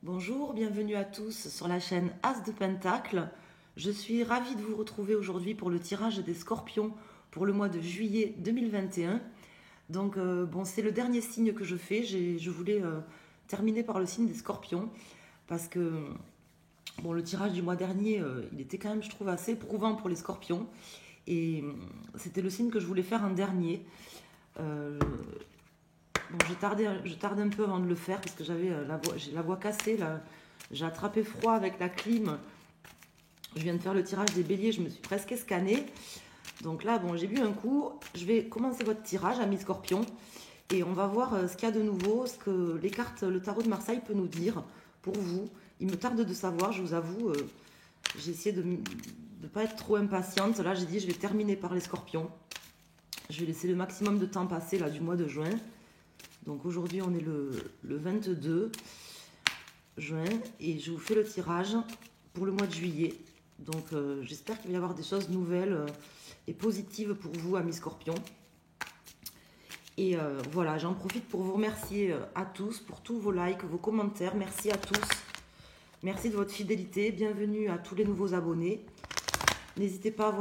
Bonjour, bienvenue à tous sur la chaîne As de Pentacle. Je suis ravie de vous retrouver aujourd'hui pour le tirage des Scorpions pour le mois de juillet 2021. Donc c'est le dernier signe que je fais. Je voulais terminer par le signe des Scorpions parce que le tirage du mois dernier, il était quand même, je trouve, assez éprouvant pour les Scorpions. Et c'était le signe que je voulais faire en dernier. Euh, je tarde un peu avant de le faire parce que j'ai la voix cassée. Là. J'ai attrapé froid avec la clim. Je viens de faire le tirage des béliers, je me suis presque escanée. Donc là, j'ai bu un coup. Je vais commencer votre tirage, amis scorpions. Et on va voir ce qu'il y a de nouveau, ce que les cartes, le tarot de Marseille peut nous dire pour vous. Il me tarde de savoir, je vous avoue. J'ai essayé de ne pas être trop impatiente. Là, j'ai dit, je vais terminer par les scorpions. Je vais laisser le maximum de temps passer là, du mois de juin. Donc aujourd'hui, on est le 22 juin et je vous fais le tirage pour le mois de juillet. Donc j'espère qu'il va y avoir des choses nouvelles et positives pour vous, amis scorpions. Et voilà, j'en profite pour vous remercier à tous pour tous vos likes, vos commentaires. Merci à tous. Merci de votre fidélité. Bienvenue à tous les nouveaux abonnés. N'hésitez pas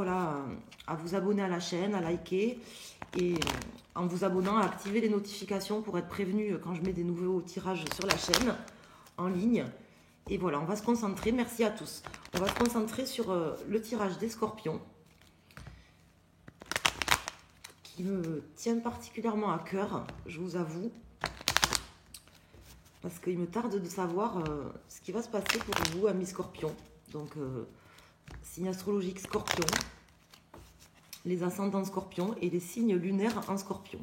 à vous abonner à la chaîne, à liker et en vous abonnant à activer les notifications pour être prévenu quand je mets des nouveaux tirages sur la chaîne en ligne. Et voilà, on va se concentrer, merci à tous. On va se concentrer sur le tirage des scorpions qui me tient particulièrement à cœur, je vous avoue. Parce qu'il me tarde de savoir ce qui va se passer pour vous, amis scorpions. Donc, signe astrologique scorpion, les ascendants scorpions et les signes lunaires en scorpion.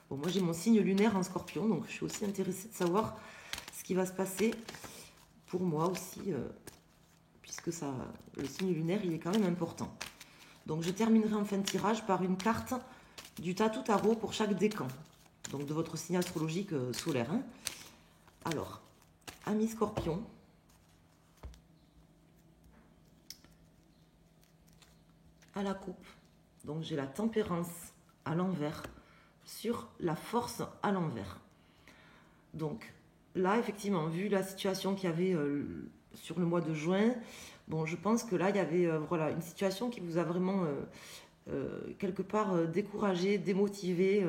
Bon, moi j'ai mon signe lunaire en scorpion, donc je suis aussi intéressée de savoir ce qui va se passer pour moi aussi, puisque le signe lunaire, il est quand même important. Donc je terminerai en fin de tirage par une carte du Tatou Tarot pour chaque décan, donc de votre signe astrologique solaire. Hein. Alors, amis scorpions, à la coupe, donc j'ai la tempérance à l'envers sur la force à l'envers. Donc là, effectivement, vu la situation qu'il y avait sur le mois de juin, je pense que là, il y avait une situation qui vous a vraiment quelque part découragé, démotivé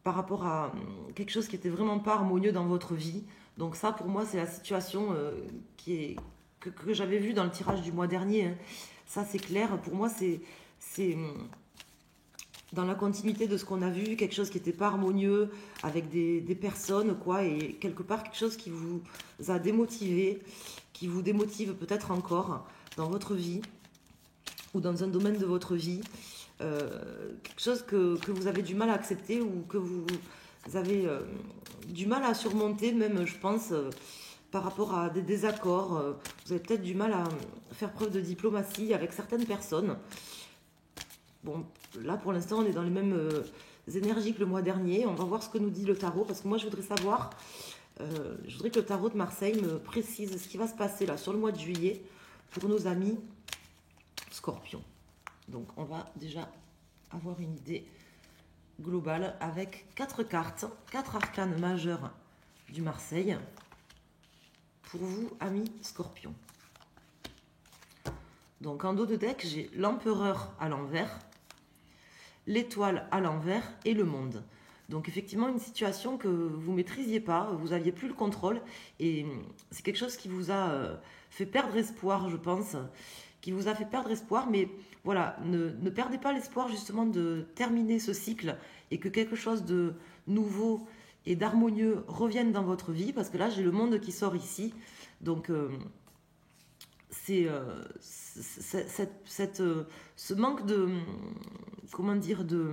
par rapport à quelque chose qui était vraiment pas harmonieux dans votre vie. Donc ça, pour moi, c'est la situation que j'avais vue dans le tirage du mois dernier. Hein. Ça, c'est clair. Pour moi, c'est dans la continuité de ce qu'on a vu, quelque chose qui n'était pas harmonieux avec des personnes, quoi, et quelque part quelque chose qui vous a démotivé, qui vous démotive peut-être encore dans votre vie ou dans un domaine de votre vie, quelque chose que vous avez du mal à accepter ou que vous avez du mal à surmonter, même je pense, par rapport à des désaccords. Vous avez peut-être du mal à faire preuve de diplomatie avec certaines personnes. Bon, là pour l'instant on est dans les mêmes énergies que le mois dernier. On va voir ce que nous dit le tarot parce que moi je voudrais savoir, je voudrais que le tarot de Marseille me précise ce qui va se passer là sur le mois de juillet pour nos amis scorpions. Donc on va déjà avoir une idée globale avec 4 cartes, 4 arcanes majeurs du Marseille pour vous amis scorpions. Donc en dos de deck j'ai l'empereur à l'envers, l'étoile à l'envers et le monde. Donc effectivement une situation que vous ne maîtrisiez pas, vous n'aviez plus le contrôle et c'est quelque chose qui vous a fait perdre espoir, je pense, qui vous a fait perdre espoir, mais voilà, ne perdez pas l'espoir justement de terminer ce cycle et que quelque chose de nouveau et d'harmonieux revienne dans votre vie, parce que là j'ai le monde qui sort ici, donc ce manque de, comment dire, de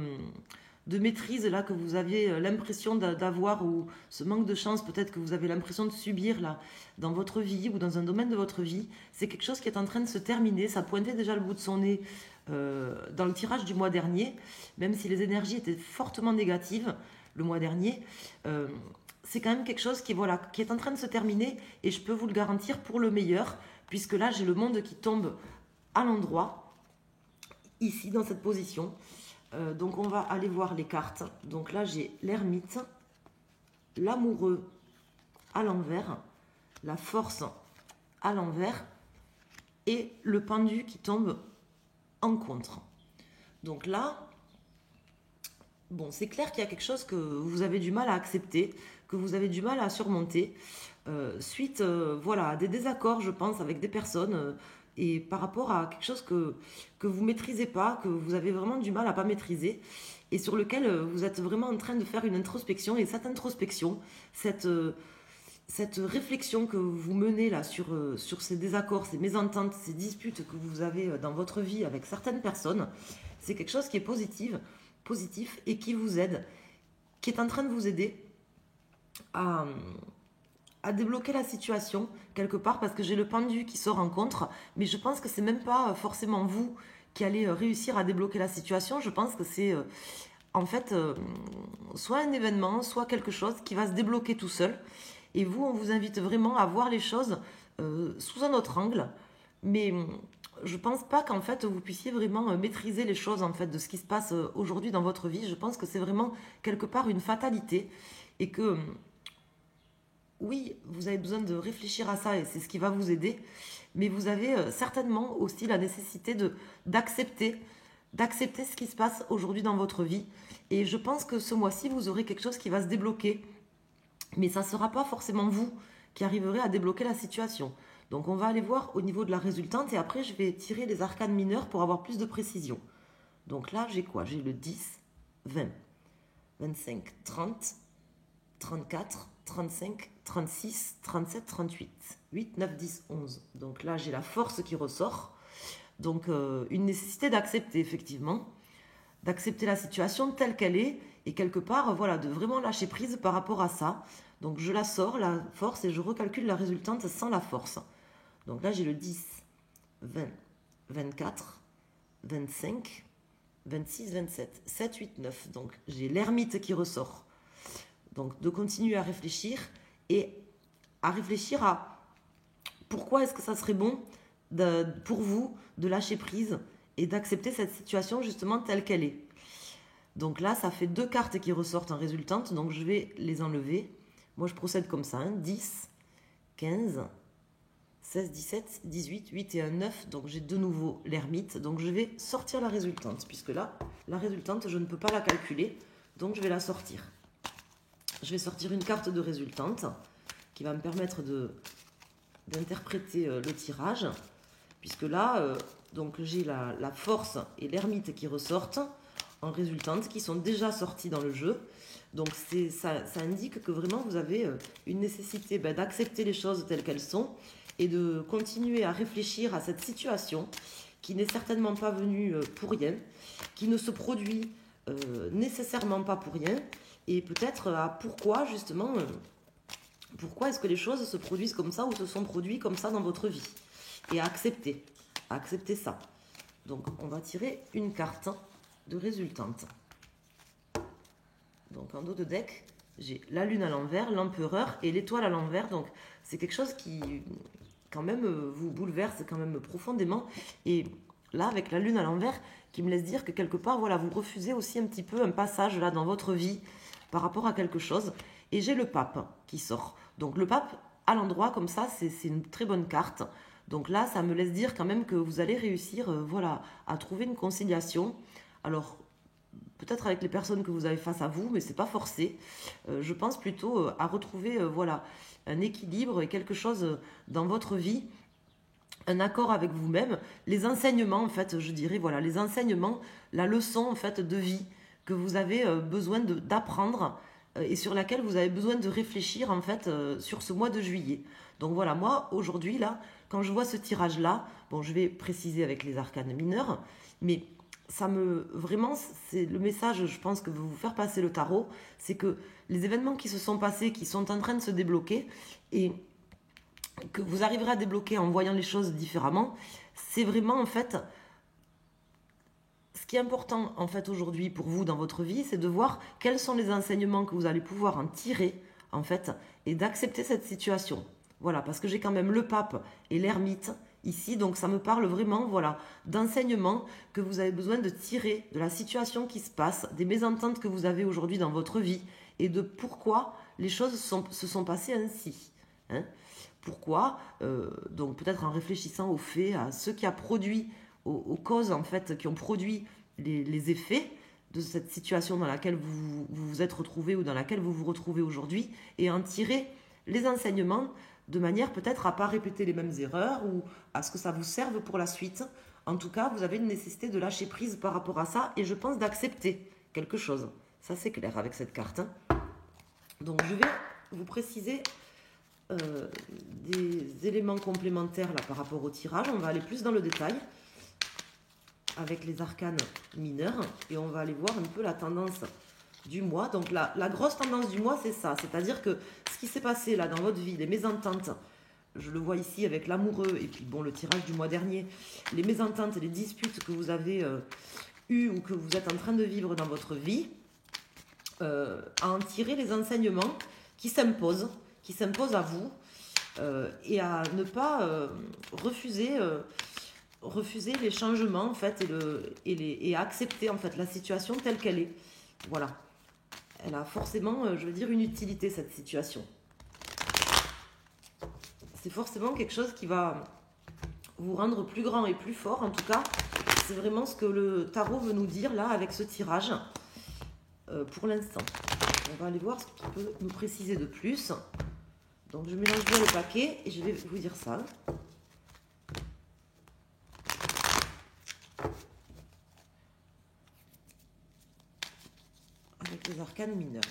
maîtrise là que vous aviez l'impression d'avoir, ou ce manque de chance peut-être que vous avez l'impression de subir là dans votre vie ou dans un domaine de votre vie, c'est quelque chose qui est en train de se terminer. Ça pointait déjà le bout de son nez dans le tirage du mois dernier, même si les énergies étaient fortement négatives le mois dernier. C'est quand même quelque chose qui est en train de se terminer, et je peux vous le garantir pour le meilleur, puisque là j'ai le monde qui tombe à l'endroit, ici dans cette position. Donc on va aller voir les cartes. Donc là j'ai l'ermite, l'amoureux à l'envers la force à l'envers et le pendu qui tombe en contre. Donc là, bon, c'est clair qu'il y a quelque chose que vous avez du mal à accepter, que vous avez du mal à surmonter, suite voilà, à des désaccords, je pense, avec des personnes, et par rapport à quelque chose que vous ne maîtrisez pas, que vous avez vraiment du mal à pas maîtriser, et sur lequel vous êtes vraiment en train de faire une introspection, et cette introspection, cette réflexion que vous menez là sur ces désaccords, ces mésententes, ces disputes que vous avez dans votre vie avec certaines personnes, c'est quelque chose qui est positif et qui vous aide, qui est en train de vous aider à débloquer la situation quelque part, parce que j'ai le pendu qui sort en contre, mais je pense que c'est même pas forcément vous qui allez réussir à débloquer la situation. Je pense que c'est en fait soit un événement, soit quelque chose qui va se débloquer tout seul. Et vous, on vous invite vraiment à voir les choses sous un autre angle. Mais je pense pas qu'en fait vous puissiez vraiment maîtriser les choses en fait de ce qui se passe aujourd'hui dans votre vie. Je pense que c'est vraiment quelque part une fatalité et que oui, vous avez besoin de réfléchir à ça et c'est ce qui va vous aider. Mais vous avez certainement aussi la nécessité d'accepter ce qui se passe aujourd'hui dans votre vie. Et je pense que ce mois-ci, vous aurez quelque chose qui va se débloquer. Mais ça ne sera pas forcément vous qui arriverez à débloquer la situation. Donc on va aller voir au niveau de la résultante et après je vais tirer les arcanes mineures pour avoir plus de précision. Donc là j'ai quoi? J'ai le 10, 20, 25, 30, 34, 35, 36, 37, 38, 8, 9, 10, 11. Donc là j'ai la force qui ressort. Donc une nécessité d'accepter effectivement, d'accepter la situation telle qu'elle est et quelque part voilà, de vraiment lâcher prise par rapport à ça. Donc je la sors, la force, et je recalcule la résultante sans la force. Donc là j'ai le 10, 20, 24, 25, 26, 27, 7, 8, 9. Donc j'ai l'ermite qui ressort. Donc de continuer à réfléchir et à réfléchir à pourquoi est-ce que ça serait bon pour vous de lâcher prise et d'accepter cette situation justement telle qu'elle est. Donc là, ça fait 2 cartes qui ressortent en résultante, donc je vais les enlever. Moi, je procède comme ça, 10, 15, 16, 17, 18, 8 et un 9. Donc j'ai de nouveau l'ermite. Donc je vais sortir la résultante, puisque là, la résultante, je ne peux pas la calculer, donc je vais la sortir. Je vais sortir une carte de résultante qui va me permettre d'interpréter le tirage, puisque là, donc j'ai la force et l'ermite qui ressortent en résultante, qui sont déjà sortis dans le jeu. Donc ça indique que vraiment vous avez une nécessité d'accepter les choses telles qu'elles sont et de continuer à réfléchir à cette situation qui n'est certainement pas venue pour rien, qui ne se produit nécessairement pas pour rien, et peut-être à pourquoi justement, pourquoi est-ce que les choses se produisent comme ça ou se sont produites comme ça dans votre vie, et à accepter ça. Donc on va tirer une carte de résultante. Donc en dos de deck, j'ai la lune à l'envers, l'empereur et l'étoile à l'envers. Donc c'est quelque chose qui quand même vous bouleverse quand même profondément. Et là avec la lune à l'envers qui me laisse dire que quelque part voilà, vous refusez aussi un petit peu un passage là dans votre vie par rapport à quelque chose. Et j'ai le pape qui sort. Donc le pape à l'endroit comme ça, c'est une très bonne carte. Donc là ça me laisse dire quand même que vous allez réussir voilà, à trouver une conciliation. Alors, peut-être avec les personnes que vous avez face à vous, mais c'est pas forcé. Je pense plutôt à retrouver voilà, un équilibre et quelque chose dans votre vie, un accord avec vous-même. Les enseignements, en fait, je dirais, voilà, les enseignements, la leçon, en fait, de vie que vous avez besoin d'apprendre et sur laquelle vous avez besoin de réfléchir, en fait, sur ce mois de juillet. Donc voilà, moi, aujourd'hui, là, quand je vois ce tirage-là, bon, je vais préciser avec les arcanes mineurs, mais vraiment, c'est le message, je pense, que veut vous faire passer le tarot, c'est que les événements qui se sont passés, qui sont en train de se débloquer, et que vous arriverez à débloquer en voyant les choses différemment, c'est vraiment, en fait, ce qui est important, en fait, aujourd'hui pour vous dans votre vie, c'est de voir quels sont les enseignements que vous allez pouvoir en tirer, en fait, et d'accepter cette situation. Voilà, parce que j'ai quand même le pape et l'ermite ici, donc ça me parle vraiment voilà, d'enseignements que vous avez besoin de tirer de la situation qui se passe, des mésententes que vous avez aujourd'hui dans votre vie et de pourquoi les choses se sont passées ainsi. hein. Pourquoi? Donc peut-être en réfléchissant aux faits, à ce qui a produit, aux causes en fait qui ont produit les effets de cette situation dans laquelle vous vous êtes retrouvé ou dans laquelle vous vous retrouvez aujourd'hui, et en tirer les enseignements de manière peut-être à ne pas répéter les mêmes erreurs ou à ce que ça vous serve pour la suite. En tout cas, vous avez une nécessité de lâcher prise par rapport à ça, et je pense d'accepter quelque chose. Ça c'est clair avec cette carte, hein. Donc je vais vous préciser des éléments complémentaires là, par rapport au tirage. On va aller plus dans le détail avec les arcanes mineurs et on va aller voir un peu la tendance du mois. Donc la grosse tendance du mois, c'est ça, c'est-à-dire que ce qui s'est passé là dans votre vie, les mésententes, je le vois ici avec l'amoureux et puis bon, le tirage du mois dernier, les mésententes et les disputes que vous avez eues ou que vous êtes en train de vivre dans votre vie, à en tirer les enseignements qui s'imposent à vous, et à ne pas refuser les changements en fait et à accepter en fait la situation telle qu'elle est. Voilà. Elle a forcément, je veux dire, une utilité cette situation. C'est forcément quelque chose qui va vous rendre plus grand et plus fort. En tout cas, c'est vraiment ce que le tarot veut nous dire là avec ce tirage pour l'instant. On va aller voir ce qu'il peut nous préciser de plus. Donc je mélange bien le paquet et je vais vous dire ça. Avec les arcanes mineures.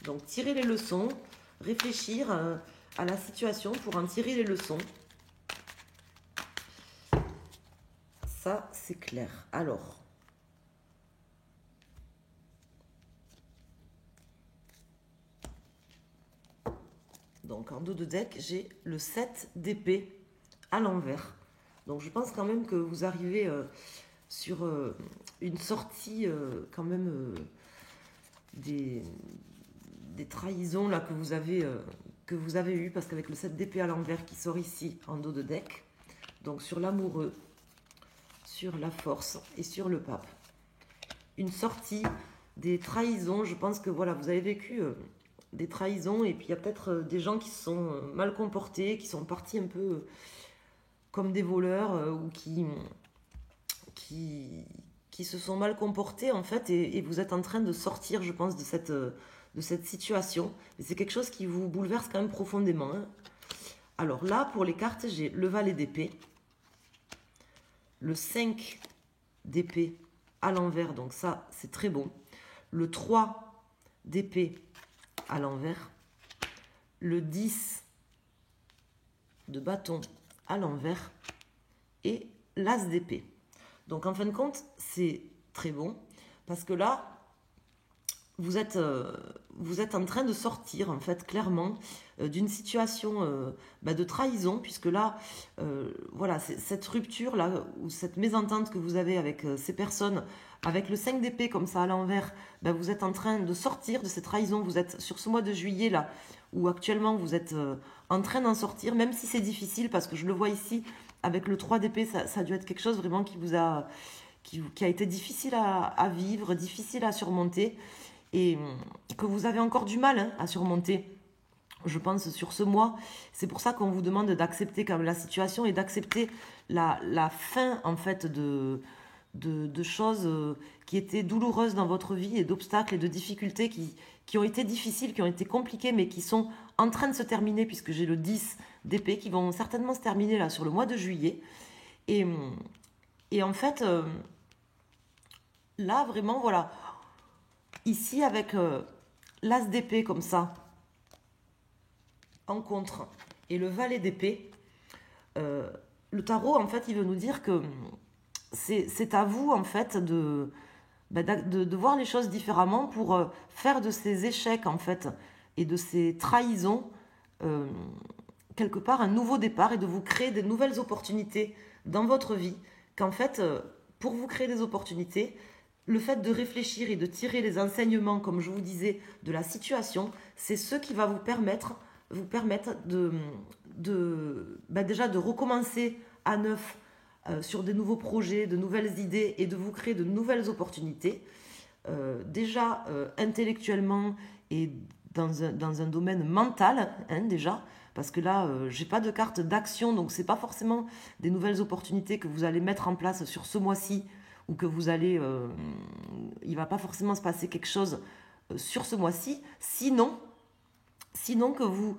Donc tirer les leçons, réfléchir à la situation pour en tirer les leçons. Ça, c'est clair. Alors, donc en dos de deck, j'ai le 7 d'épée à l'envers. Donc je pense quand même que vous arrivez sur une sortie quand même des trahisons là que vous avez eues, parce qu'avec le 7 d'épée à l'envers qui sort ici en dos de deck, donc sur l'amoureux, sur la force et sur le pape. Une sortie des trahisons, je pense que voilà, vous avez vécu des trahisons et puis il y a peut-être des gens qui se sont mal comportés, qui sont partis un peu comme des voleurs ou qui se sont mal comportés en fait, et vous êtes en train de sortir, je pense, de cette situation. Et c'est quelque chose qui vous bouleverse quand même profondément, hein. Alors là, pour les cartes, j'ai le valet d'épée, le 5 d'épée à l'envers, donc ça, c'est très bon. Le 3 d'épée à l'envers, le 10 de bâton à l'envers et l'as d'épée. Donc en fin de compte, c'est très bon parce que là, vous êtes en train de sortir en fait clairement d'une situation de trahison, puisque là, voilà, cette rupture là ou cette mésentente que vous avez avec ces personnes, avec le 5 d'épée comme ça à l'envers, vous êtes en train de sortir de cette trahison. Vous êtes sur ce mois de juillet là où actuellement vous êtes en train d'en sortir, même si c'est difficile, parce que je le vois ici avec le 3 d'épée, ça a dû être quelque chose vraiment qui a été difficile à vivre, difficile à surmonter, et que vous avez encore du mal à surmonter, je pense, sur ce mois. C'est pour ça qu'on vous demande d'accepter quand même la situation et d'accepter la fin en fait de choses qui étaient douloureuses dans votre vie, et d'obstacles et de difficultés qui ont été difficiles, qui ont été compliquées, mais qui sont en train de se terminer, puisque j'ai le 10 d'épée qui vont certainement se terminer là sur le mois de juillet. Et en fait, là vraiment, voilà, ici avec l'as d'épée comme ça, en contre, et le valet d'épée, le tarot, en fait, il veut nous dire que c'est à vous, en fait, de voir les choses différemment pour faire de ces échecs, en fait, et de ces trahisons, quelque part, un nouveau départ, et de vous créer des nouvelles opportunités dans votre vie. Qu'en fait, pour vous créer des opportunités, le fait de réfléchir et de tirer les enseignements, comme je vous disais, de la situation, c'est ce qui va vous permettre déjà de recommencer à neuf sur des nouveaux projets, de nouvelles idées, et de vous créer de nouvelles opportunités, déjà intellectuellement et dans un domaine mental, hein, déjà, parce que là, j'ai pas de carte d'action, donc c'est pas forcément des nouvelles opportunités que vous allez mettre en place sur ce mois-ci, ou que vous allez, il va pas forcément se passer quelque chose sur ce mois-ci, sinon que vous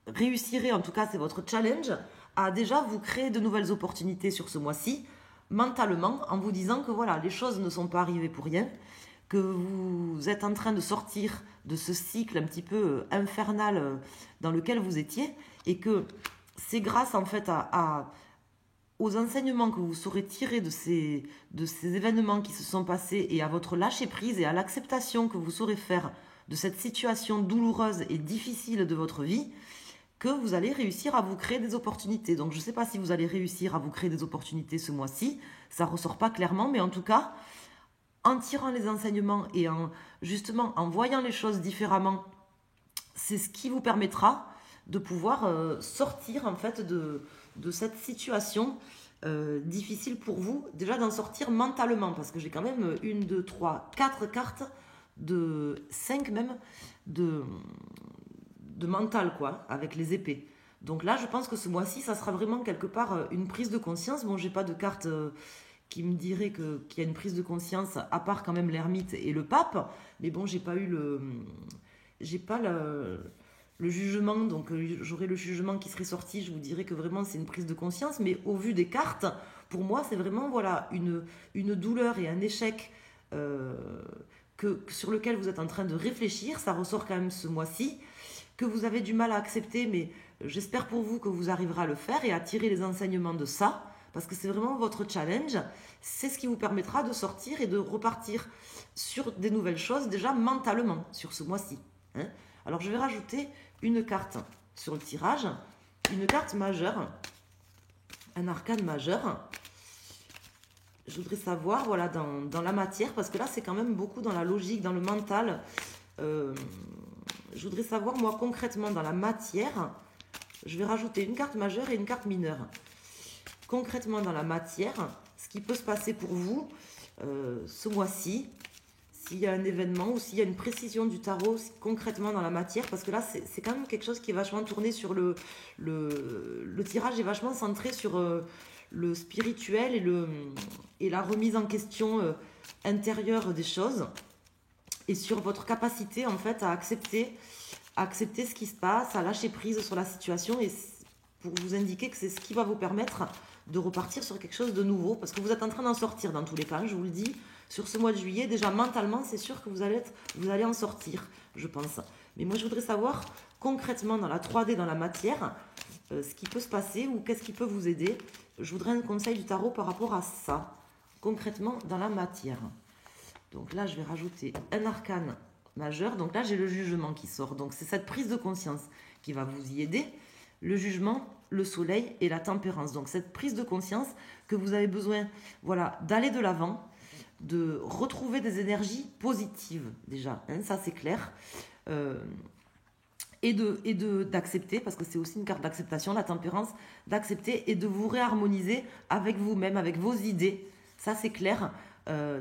réussirez, en tout cas c'est votre challenge, à déjà vous créer de nouvelles opportunités sur ce mois-ci, mentalement, en vous disant que voilà, les choses ne sont pas arrivées pour rien, que vous êtes en train de sortir de ce cycle un petit peu infernal dans lequel vous étiez, et que c'est grâce en fait aux enseignements que vous saurez tirer de ces événements qui se sont passés, et à votre lâcher prise et à l'acceptation que vous saurez faire de cette situation douloureuse et difficile de votre vie, que vous allez réussir à vous créer des opportunités. Donc je ne sais pas si vous allez réussir à vous créer des opportunités ce mois-ci, ça ne ressort pas clairement, mais en tout cas, en tirant les enseignements et justement en voyant les choses différemment, c'est ce qui vous permettra de pouvoir sortir en fait de cette situation difficile pour vous, déjà d'en sortir mentalement, parce que j'ai quand même 1, 2, 3, 4 cartes, de 5 même, de mental, quoi, avec les épées. Donc là, je pense que ce mois-ci, ça sera vraiment quelque part une prise de conscience. Bon, j'ai pas de carte qui me dirait qu'il y a une prise de conscience, à part quand même l'ermite et le pape, mais bon, j'ai pas le jugement, donc j'aurai le jugement qui serait sorti, je vous dirais que vraiment c'est une prise de conscience, mais au vu des cartes, pour moi, c'est vraiment voilà une douleur et un échec sur lequel vous êtes en train de réfléchir. Ça ressort quand même ce mois-ci, que vous avez du mal à accepter, mais j'espère pour vous que vous arriverez à le faire et à tirer les enseignements de ça, parce que c'est vraiment votre challenge. C'est ce qui vous permettra de sortir et de repartir sur des nouvelles choses, déjà mentalement, sur ce mois-ci. Hein. Alors je vais rajouter une carte sur le tirage, une carte majeure, un arcane majeur. Je voudrais savoir, voilà, dans la matière, parce que là c'est quand même beaucoup dans la logique, dans le mental. Je voudrais savoir, moi, concrètement, dans la matière, je vais rajouter une carte majeure et une carte mineure. Concrètement, dans la matière, ce qui peut se passer pour vous ce mois-ci, s'il y a un événement ou s'il y a une précision du tarot concrètement dans la matière, parce que là, c'est quand même quelque chose qui est vachement tourné sur le tirage est vachement centré sur le spirituel et la remise en question intérieure des choses, et sur votre capacité en fait à accepter ce qui se passe, à lâcher prise sur la situation, et pour vous indiquer que c'est ce qui va vous permettre de repartir sur quelque chose de nouveau, parce que vous êtes en train d'en sortir dans tous les cas, je vous le dis, sur ce mois de juillet, déjà mentalement, c'est sûr que vous allez en sortir, je pense. Mais moi, je voudrais savoir concrètement dans la 3D, dans la matière, ce qui peut se passer ou qu'est-ce qui peut vous aider. Je voudrais un conseil du tarot par rapport à ça, concrètement dans la matière. Donc là, je vais rajouter un arcane majeur. Donc là, j'ai le jugement qui sort. Donc c'est cette prise de conscience qui va vous y aider. Le jugement, le soleil et la tempérance. Donc cette prise de conscience que vous avez besoin, voilà, d'aller de l'avant, de retrouver des énergies positives déjà. Hein, ça, c'est clair. Et d'accepter, parce que c'est aussi une carte d'acceptation, la tempérance, d'accepter et de vous réharmoniser avec vous-même, avec vos idées. Ça, c'est clair.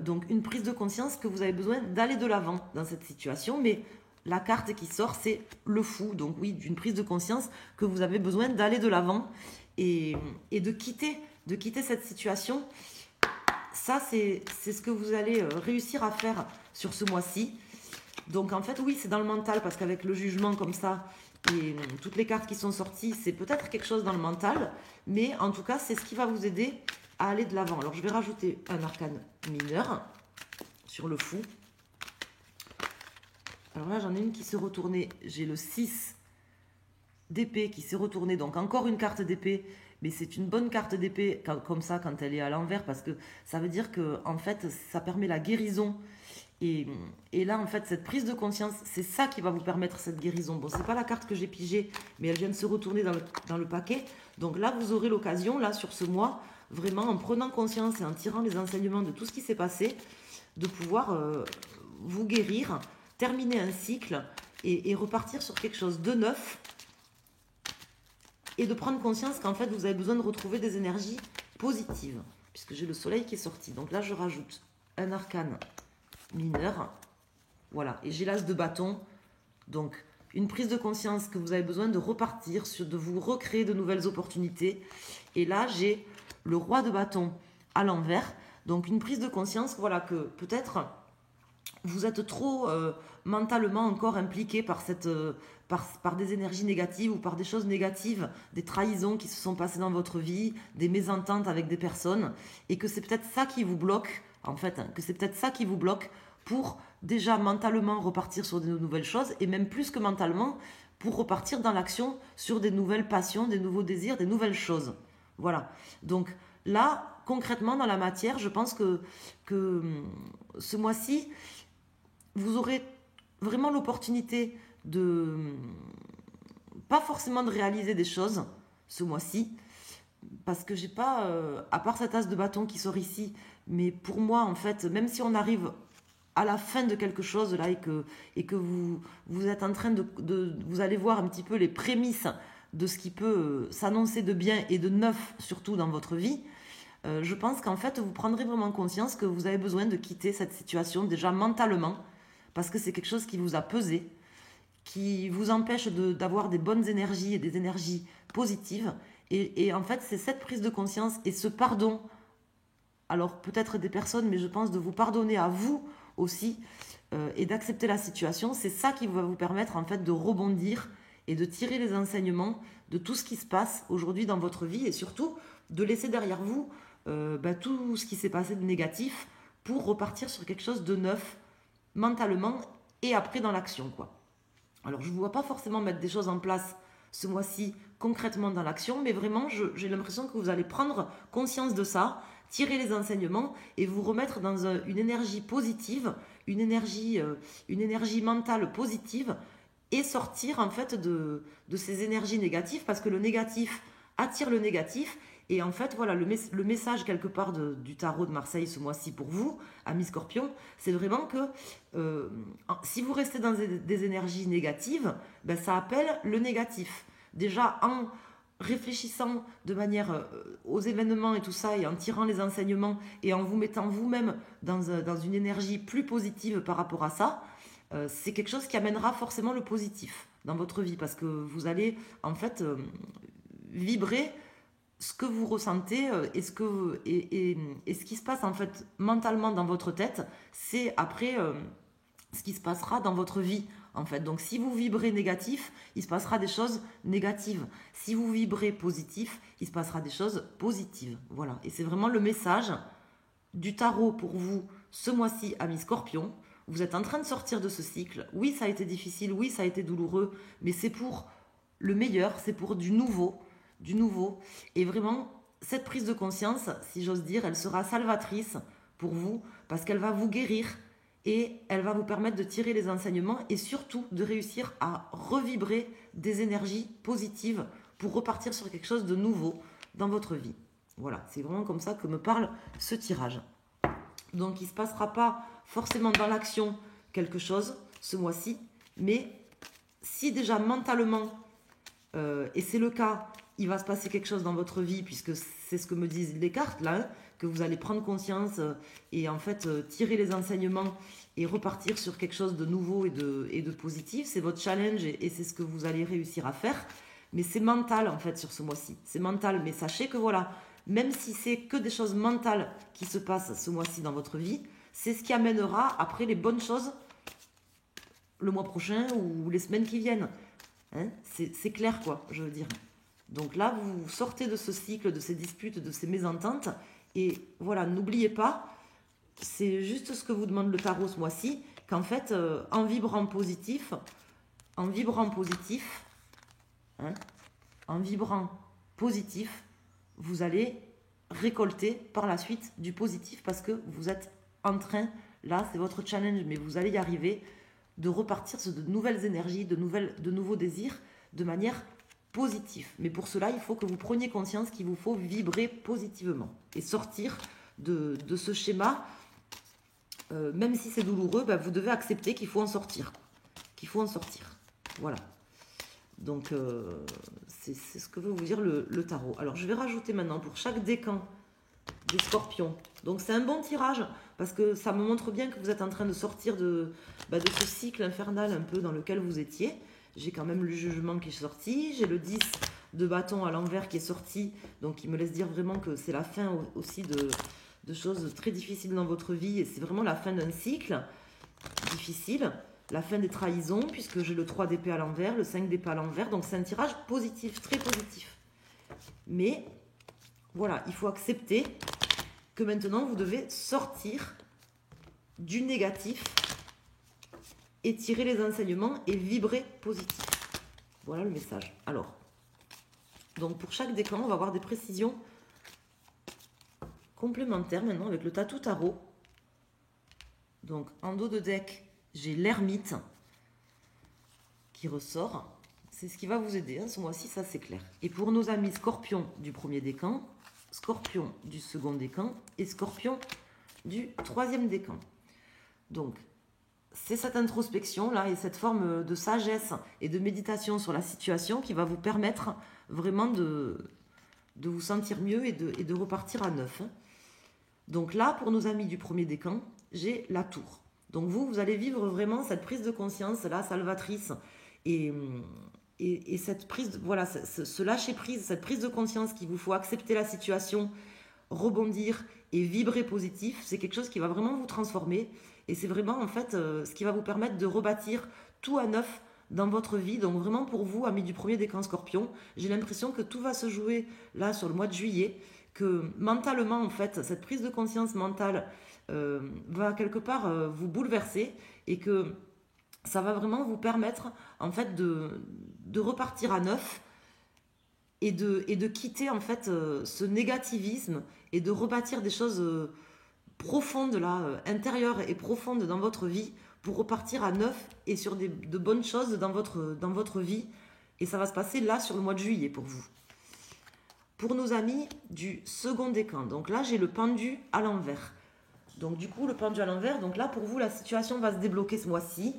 Donc une prise de conscience que vous avez besoin d'aller de l'avant dans cette situation, mais la carte qui sort, c'est le fou. Donc oui, d'une prise de conscience que vous avez besoin d'aller de l'avant et de quitter cette situation. Ça, c'est ce que vous allez réussir à faire sur ce mois-ci. Donc en fait, oui, c'est dans le mental, parce qu'avec le jugement comme ça et toutes les cartes qui sont sorties, c'est peut-être quelque chose dans le mental, mais en tout cas, c'est ce qui va vous aider à aller de l'avant. Alors je vais rajouter un arcane mineur sur le fou. Alors là, j'en ai une qui s'est retournée. J'ai le 6 d'épée qui s'est retourné. Donc encore une carte d'épée, mais c'est une bonne carte d'épée comme ça quand elle est à l'envers, parce que ça veut dire que en fait, ça permet la guérison. Et là, en fait, cette prise de conscience, c'est ça qui va vous permettre cette guérison. Bon, c'est pas la carte que j'ai pigée, mais elle vient de se retourner dans le paquet. Donc là, vous aurez l'occasion, là, sur ce mois, vraiment en prenant conscience et en tirant les enseignements de tout ce qui s'est passé, de pouvoir vous guérir, terminer un cycle et repartir sur quelque chose de neuf, et de prendre conscience qu'en fait, vous avez besoin de retrouver des énergies positives, puisque j'ai le soleil qui est sorti. Donc là, je rajoute un arcane mineur, voilà, et j'ai l'as de bâton. Donc une prise de conscience que vous avez besoin de repartir, de vous recréer de nouvelles opportunités. Et là, j'ai le roi de bâton à l'envers. Donc une prise de conscience, voilà, que peut-être vous êtes trop mentalement encore impliqué par, par des énergies négatives ou par des choses négatives, des trahisons qui se sont passées dans votre vie, des mésententes avec des personnes, et que c'est peut-être ça qui vous bloque, en fait, hein, que c'est peut-être ça qui vous bloque pour déjà mentalement repartir sur de nouvelles choses, et même plus que mentalement, pour repartir dans l'action sur des nouvelles passions, des nouveaux désirs, des nouvelles choses. Voilà. Donc là, concrètement, dans la matière, je pense que ce mois-ci, vous aurez vraiment l'opportunité de, pas forcément de réaliser des choses ce mois-ci, parce que j'ai pas, à part cet as de bâton qui sort ici, mais pour moi, en fait, même si on arrive à la fin de quelque chose là et que vous êtes en train vous allez voir un petit peu les prémices de ce qui peut s'annoncer de bien et de neuf, surtout dans votre vie, je pense qu'en fait, vous prendrez vraiment conscience que vous avez besoin de quitter cette situation déjà mentalement, parce que c'est quelque chose qui vous a pesé, qui vous empêche d'avoir des bonnes énergies et des énergies positives. Et en fait, c'est cette prise de conscience et ce pardon, alors peut-être des personnes, mais je pense de vous pardonner à vous aussi, et d'accepter la situation, c'est ça qui va vous permettre en fait de rebondir et de tirer les enseignements de tout ce qui se passe aujourd'hui dans votre vie, et surtout de laisser derrière vous tout ce qui s'est passé de négatif pour repartir sur quelque chose de neuf, mentalement et après dans l'action, quoi. Alors je ne vous vois pas forcément mettre des choses en place ce mois-ci concrètement dans l'action, mais vraiment j'ai l'impression que vous allez prendre conscience de ça, tirer les enseignements et vous remettre dans une énergie positive, une énergie mentale positive, et sortir en fait de ces énergies négatives, parce que le négatif attire le négatif. Et en fait, voilà, le message quelque part du tarot de Marseille ce mois-ci pour vous, amis Scorpion, c'est vraiment que si vous restez dans des énergies négatives, ben, ça appelle le négatif. Déjà, en réfléchissant de manière aux événements et tout ça, et en tirant les enseignements, et en vous mettant vous-même dans une énergie plus positive par rapport à ça, c'est quelque chose qui amènera forcément le positif dans votre vie, parce que vous allez en fait vibrer ce que vous ressentez et ce qui se passe en fait mentalement dans votre tête, c'est après ce qui se passera dans votre vie en fait. Donc si vous vibrez négatif, il se passera des choses négatives. Si vous vibrez positif, il se passera des choses positives. Voilà. Et c'est vraiment le message du tarot pour vous ce mois-ci, amis Scorpion. Vous êtes en train de sortir de ce cycle. Oui, ça a été difficile, oui, ça a été douloureux, mais c'est pour le meilleur, c'est pour du nouveau. Et vraiment, cette prise de conscience, si j'ose dire, elle sera salvatrice pour vous, parce qu'elle va vous guérir et elle va vous permettre de tirer les enseignements et surtout de réussir à revibrer des énergies positives pour repartir sur quelque chose de nouveau dans votre vie. Voilà, c'est vraiment comme ça que me parle ce tirage. Donc il ne se passera pas forcément dans l'action quelque chose ce mois-ci, mais si déjà mentalement, et c'est le cas, il va se passer quelque chose dans votre vie, puisque c'est ce que me disent les cartes là, hein, que vous allez prendre conscience et en fait tirer les enseignements et repartir sur quelque chose de nouveau et de positif. C'est votre challenge et c'est ce que vous allez réussir à faire. Mais c'est mental en fait sur ce mois-ci. C'est mental, mais sachez que voilà, même si c'est que des choses mentales qui se passent ce mois-ci dans votre vie, c'est ce qui amènera après les bonnes choses le mois prochain ou les semaines qui viennent. Hein, c'est clair quoi, je veux dire. Donc là, vous sortez de ce cycle, de ces disputes, de ces mésententes. Et voilà, n'oubliez pas, c'est juste ce que vous demande le tarot ce mois-ci, qu'en fait, en vibrant positif, hein, en vibrant positif, vous allez récolter par la suite du positif, parce que vous êtes en train, là c'est votre challenge, mais vous allez y arriver, de repartir sur de nouvelles énergies, de nouveaux désirs, de manière positive. Mais pour cela, il faut que vous preniez conscience qu'il vous faut vibrer positivement et sortir de ce schéma. Même si c'est douloureux, ben, vous devez accepter qu'il faut en sortir. Voilà. Donc, c'est ce que veut vous dire le tarot. Alors, je vais rajouter maintenant pour chaque décan des Scorpions. Donc, c'est un bon tirage parce que ça me montre bien que vous êtes en train de sortir de ce cycle infernal un peu dans lequel vous étiez. j'ai quand même le jugement qui est sorti, j'ai le 10 de bâton à l'envers qui est sorti, donc il me laisse dire vraiment que c'est la fin aussi de choses très difficiles dans votre vie, et c'est vraiment la fin d'un cycle difficile, la fin des trahisons, puisque j'ai le 3 d'épée à l'envers, le 5 d'épée à l'envers, donc c'est un tirage positif, très positif. Mais voilà, il faut accepter que maintenant vous devez sortir du négatif et tirer les enseignements et vibrer positif. Voilà le message. Alors, donc pour chaque décan, on va avoir des précisions complémentaires maintenant avec le Tatou Tarot. Donc en dos de deck, j'ai l'ermite qui ressort. C'est ce qui va vous aider, hein, ce mois-ci, ça c'est clair. Et pour nos amis scorpions du premier décan, scorpion du second décan et scorpion du troisième décan. Donc, c'est cette introspection-là et cette forme de sagesse et de méditation sur la situation qui va vous permettre vraiment de vous sentir mieux et de repartir à neuf. Donc là, pour nos amis du premier décan, j'ai la tour. Donc vous allez vivre vraiment cette prise de conscience, là, salvatrice, et cette prise, voilà, ce lâcher-prise, cette prise de conscience qu'il vous faut accepter la situation, rebondir et vibrer positif, c'est quelque chose qui va vraiment vous transformer. Et c'est vraiment en fait ce qui va vous permettre de rebâtir tout à neuf dans votre vie. Donc vraiment pour vous, amis du premier décan scorpion, j'ai l'impression que tout va se jouer là sur le mois de juillet, que mentalement en fait, cette prise de conscience mentale va quelque part vous bouleverser et que ça va vraiment vous permettre en fait de repartir à neuf et de quitter en fait ce négativisme et de rebâtir des choses profonde là, intérieure et profonde dans votre vie pour repartir à neuf et sur de bonnes choses dans votre vie. Et ça va se passer là sur le mois de juillet pour vous. Pour nos amis du second décan, donc là j'ai le pendu à l'envers. Donc du coup le pendu à l'envers, donc là pour vous la situation va se débloquer ce mois-ci.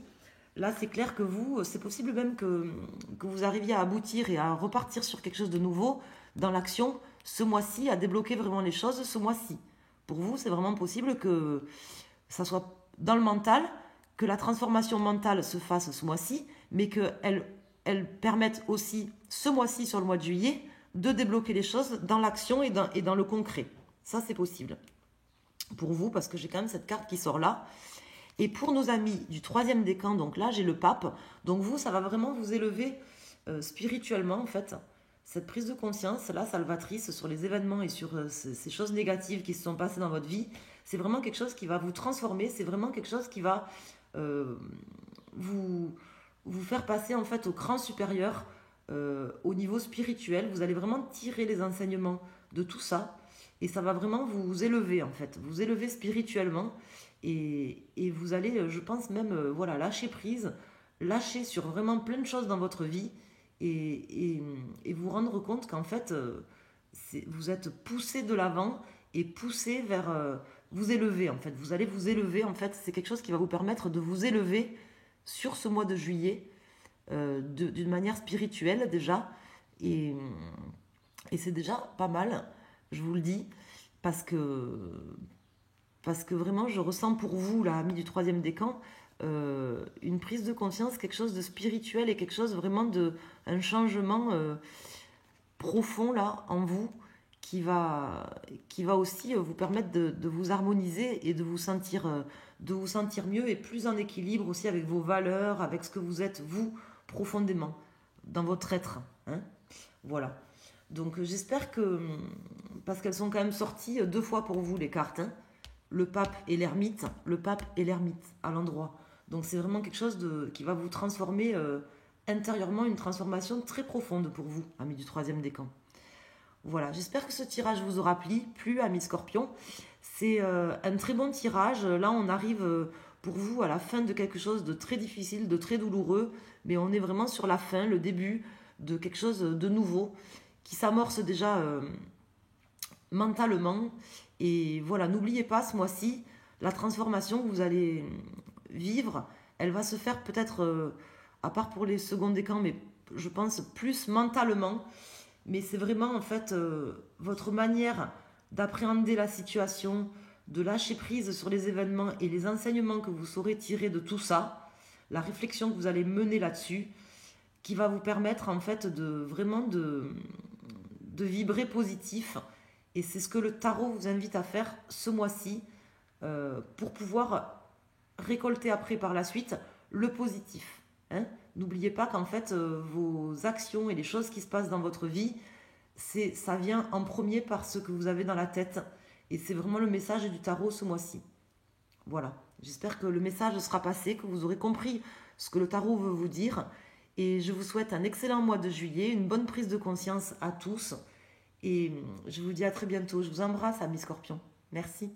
Là c'est clair que vous, c'est possible même que vous arriviez à aboutir et à repartir sur quelque chose de nouveau dans l'action ce mois-ci, à débloquer vraiment les choses ce mois-ci. Pour vous, c'est vraiment possible que ça soit dans le mental, que la transformation mentale se fasse ce mois-ci, mais qu'elle permette aussi ce mois-ci, sur le mois de juillet, de débloquer les choses dans l'action et dans le concret. Ça, c'est possible. Pour vous, parce que j'ai quand même cette carte qui sort là. Et pour nos amis du troisième décan, donc là, j'ai le pape. Donc vous, ça va vraiment vous élever spirituellement, en fait. Cette prise de conscience, là, salvatrice, sur les événements et sur ces choses négatives qui se sont passées dans votre vie, c'est vraiment quelque chose qui va vous transformer, c'est vraiment quelque chose qui va vous faire passer en fait au cran supérieur, au niveau spirituel. Vous allez vraiment tirer les enseignements de tout ça et ça va vraiment vous élever en fait, vous élever spirituellement et vous allez, je pense même, voilà, lâcher prise, lâcher sur vraiment plein de choses dans votre vie. Et vous rendre compte qu'en fait, vous êtes poussé de l'avant et poussé vers vous élever. En fait, vous allez vous élever. En fait, c'est quelque chose qui va vous permettre de vous élever sur ce mois de juillet d'une manière spirituelle déjà. Et c'est déjà pas mal, je vous le dis, parce que vraiment, je ressens pour vous, là, amis du troisième décan, une prise de conscience, quelque chose de spirituel et quelque chose vraiment un changement profond là en vous qui va aussi vous permettre de vous harmoniser et de vous sentir mieux et plus en équilibre aussi avec vos valeurs, avec ce que vous êtes vous profondément dans votre être, hein. Voilà. Donc j'espère que, parce qu'elles sont quand même sorties 2 fois pour vous les cartes, hein, le pape et l'ermite à l'endroit. Donc c'est vraiment quelque chose qui va vous transformer intérieurement, une transformation très profonde pour vous, amis du troisième décan. Voilà, j'espère que ce tirage vous aura plu, amis scorpions. C'est un très bon tirage. Là, on arrive pour vous à la fin de quelque chose de très difficile, de très douloureux, mais on est vraiment sur la fin, le début de quelque chose de nouveau qui s'amorce déjà mentalement. Et voilà, n'oubliez pas ce mois-ci, la transformation que vous allez vivre, elle va se faire peut-être, à part pour les seconds décans, mais je pense plus mentalement. Mais c'est vraiment en fait votre manière d'appréhender la situation, de lâcher prise sur les événements et les enseignements que vous saurez tirer de tout ça, la réflexion que vous allez mener là-dessus, qui va vous permettre en fait de vraiment de vibrer positif. Et c'est ce que le tarot vous invite à faire ce mois-ci pour pouvoir récolter après par la suite le positif. Hein. N'oubliez pas qu'en fait vos actions et les choses qui se passent dans votre vie, ça vient en premier par ce que vous avez dans la tête. Et c'est vraiment le message du tarot ce mois-ci. Voilà, j'espère que le message sera passé, que vous aurez compris ce que le tarot veut vous dire. Et je vous souhaite un excellent mois de juillet, une bonne prise de conscience à tous. Et je vous dis à très bientôt. Je vous embrasse, amis Scorpions. Merci.